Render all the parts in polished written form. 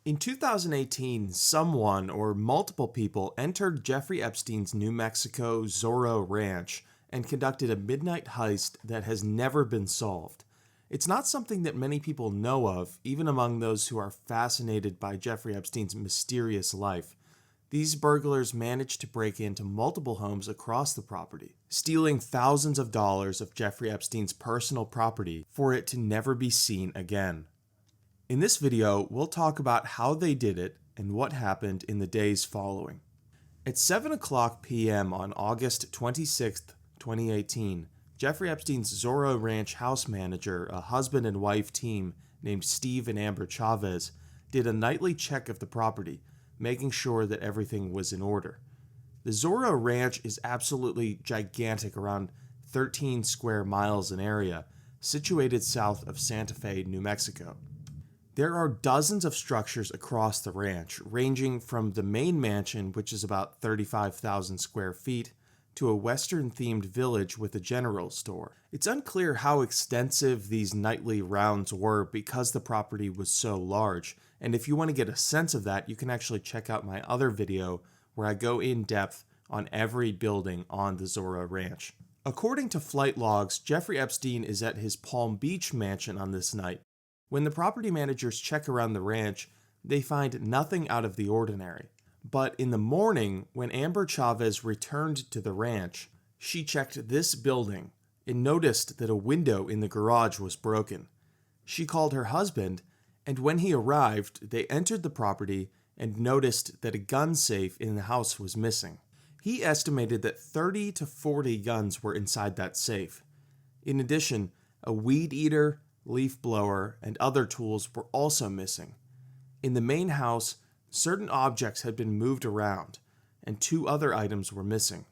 In 2018, someone or multiple people entered Jeffrey Epstein's New Mexico Zorro Ranch and conducted a midnight heist that has never been solved. It's not something that many people know of, even among those who are fascinated by Jeffrey Epstein's mysterious life. These burglars managed to break into multiple homes across the property, stealing thousands of dollars of Jeffrey Epstein's personal property for it to never be seen again. In this video, we'll talk about how they did it and what happened in the days following. At 7:00 p.m. on August 26, 2018, Jeffrey Epstein's Zorro Ranch house manager, a husband and wife team named Steve and Amber Chavez, did a nightly check of the property, making sure that everything was in order. The Zorro Ranch is absolutely gigantic, around 13 square miles in area, situated south of Santa Fe, New Mexico. There are dozens of structures across the ranch, ranging from the main mansion, which is about 35,000 square feet, to a Western-themed village with a general store. It's unclear how extensive these nightly rounds were because the property was so large, and if you want to get a sense of that, you can actually check out my other video where I go in depth on every building on the Zorro Ranch. According to flight logs, Jeffrey Epstein is at his Palm Beach mansion on this night. When the property managers check around the ranch, they find nothing out of the ordinary. But in the morning, when Amber Chavez returned to the ranch, she checked this building and noticed that a window in the garage was broken. She called her husband, and when he arrived, they entered the property and noticed that a gun safe in the house was missing. He estimated that 30 to 40 guns were inside that safe. In addition, a weed eater, leaf blower, and other tools were also missing. In the main house, certain objects had been moved around, and 2 other items were missing.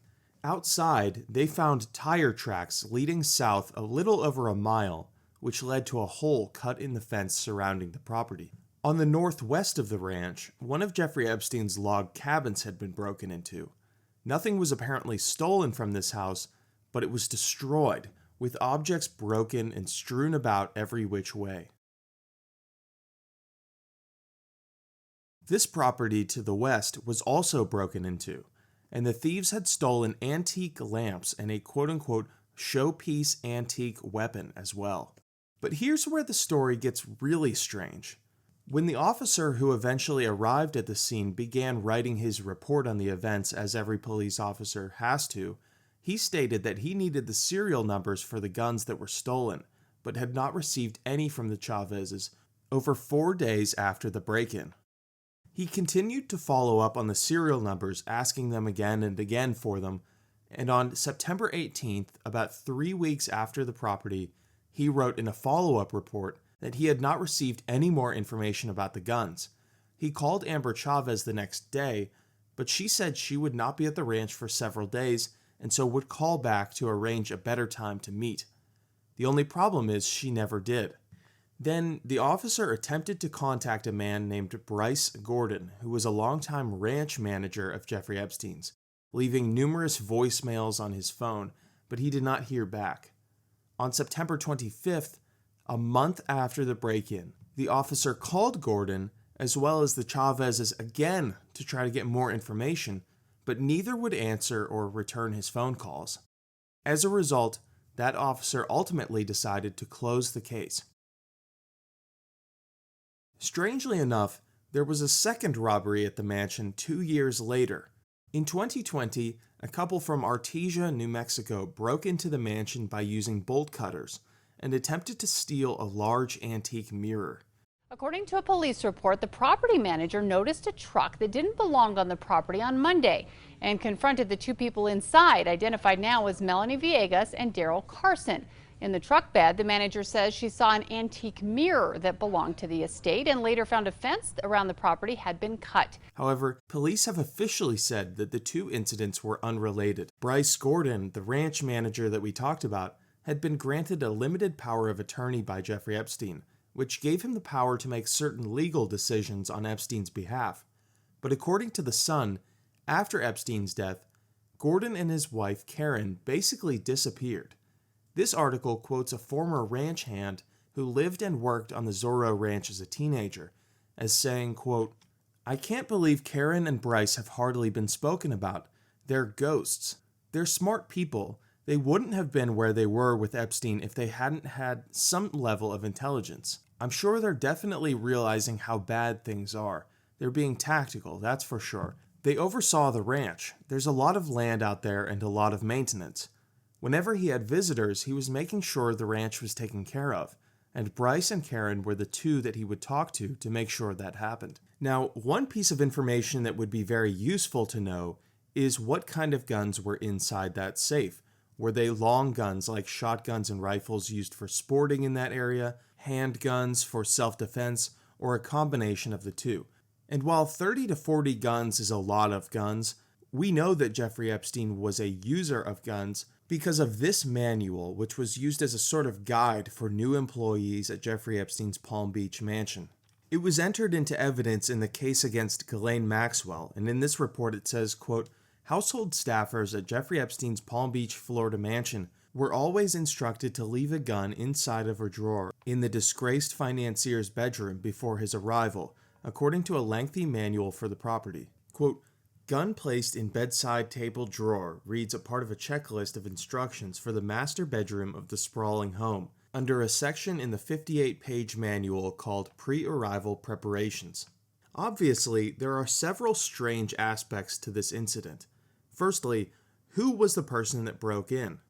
Outside, they found tire tracks leading south a little over a mile, which led to a hole cut in the fence surrounding the property. On the northwest of the ranch, one of Jeffrey Epstein's log cabins had been broken into. Nothing was apparently stolen from this house, but it was destroyed, with objects broken and strewn about every which way. This property to the west was also broken into, and the thieves had stolen antique lamps and a quote-unquote showpiece antique weapon as well. But here's where the story gets really strange. When the officer who eventually arrived at the scene began writing his report on the events, as every police officer has to, he stated that he needed the serial numbers for the guns that were stolen, but had not received any from the Chavezes over 4 days after the break-in. He continued to follow up on the serial numbers, asking them again and again for them, and on September 18th, about 3 weeks after the property, he wrote in a follow-up report that he had not received any more information about the guns. He called Amber Chavez the next day, but she said she would not be at the ranch for several days, and so would call back to arrange a better time to meet. The only problem is she never did. Then, the officer attempted to contact a man named Bryce Gordon, who was a longtime ranch manager of Jeffrey Epstein's, leaving numerous voicemails on his phone, but he did not hear back. On September 25th, a month after the break-in, the officer called Gordon, as well as the Chavezes again, to try to get more information, but neither would answer or return his phone calls. As a result, that officer ultimately decided to close the case. Strangely enough, there was a second robbery at the mansion 2 years later. In 2020, a couple from Artesia, New Mexico broke into the mansion by using bolt cutters and attempted to steal a large antique mirror. According to a police report, the property manager noticed a truck that didn't belong on the property on Monday and confronted the 2 people inside, identified now as Melanie Villegas and Daryl Carson. In the truck bed, the manager says she saw an antique mirror that belonged to the estate and later found a fence around the property had been cut. However, police have officially said that the 2 incidents were unrelated. Bryce Gordon, the ranch manager that we talked about, had been granted a limited power of attorney by Jeffrey Epstein, which gave him the power to make certain legal decisions on Epstein's behalf. But according to The Sun, after Epstein's death, Gordon and his wife Karen basically disappeared. This article quotes a former ranch hand who lived and worked on the Zorro Ranch as a teenager, as saying, quote, "I can't believe Karen and Bryce have hardly been spoken about. They're ghosts. They're smart people. They wouldn't have been where they were with Epstein if they hadn't had some level of intelligence. I'm sure they're definitely realizing how bad things are. They're being tactical, that's for sure. They oversaw the ranch. There's a lot of land out there and a lot of maintenance. Whenever he had visitors, he was making sure the ranch was taken care of, and Bryce and Karen were the two that he would talk to make sure that happened." Now, one piece of information that would be very useful to know is what kind of guns were inside that safe. Were they long guns like shotguns and rifles used for sporting in that area, handguns for self-defense, or a combination of the two? And while 30 to 40 guns is a lot of guns, we know that Jeffrey Epstein was a user of guns because of this manual, which was used as a sort of guide for new employees at Jeffrey Epstein's Palm Beach mansion. It was entered into evidence in the case against Ghislaine Maxwell, and in this report it says, quote, "Household staffers at Jeffrey Epstein's Palm Beach, Florida mansion were always instructed to leave a gun inside of a drawer in the disgraced financier's bedroom before his arrival, according to a lengthy manual for the property." Quote, "Gun placed in bedside table drawer" reads a part of a checklist of instructions for the master bedroom of the sprawling home, under a section in the 58-page manual called Pre-Arrival Preparations. Obviously, there are several strange aspects to this incident. Firstly, who was the person that broke in?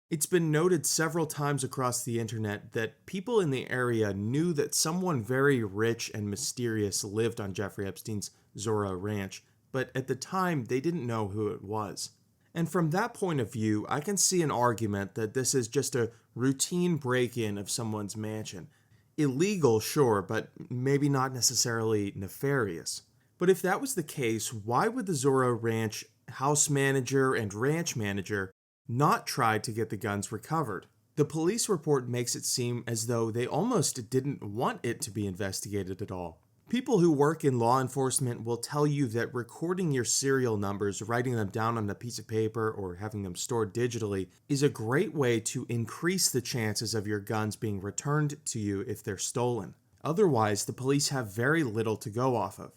It's been noted several times across the internet that people in the area knew that someone very rich and mysterious lived on Jeffrey Epstein's Zorro Ranch, but at the time they didn't know who it was. And from that point of view, I can see an argument that this is just a routine break-in of someone's mansion. Illegal, sure, but maybe not necessarily nefarious. But if that was the case, why would the Zorro Ranch house manager and ranch manager not try to get the guns recovered? The police report makes it seem as though they almost didn't want it to be investigated at all. People who work in law enforcement will tell you that recording your serial numbers, writing them down on a piece of paper, or having them stored digitally is a great way to increase the chances of your guns being returned to you if they're stolen. Otherwise, the police have very little to go off of.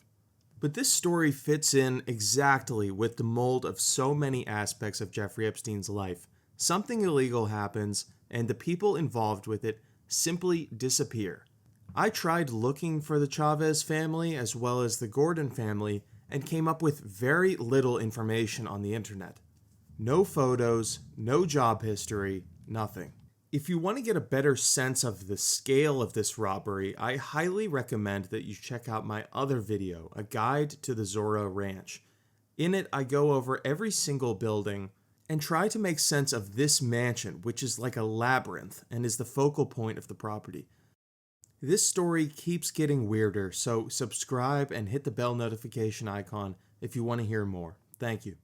But this story fits in exactly with the mold of so many aspects of Jeffrey Epstein's life. Something illegal happens, and the people involved with it simply disappear. I tried looking for the Chavez family as well as the Gordon family and came up with very little information on the internet. No photos, no job history, nothing. If you want to get a better sense of the scale of this robbery, I highly recommend that you check out my other video, A Guide to the Zorro Ranch. In it, I go over every single building and try to make sense of this mansion, which is like a labyrinth and is the focal point of the property. This story keeps getting weirder, so subscribe and hit the bell notification icon if you want to hear more. Thank you.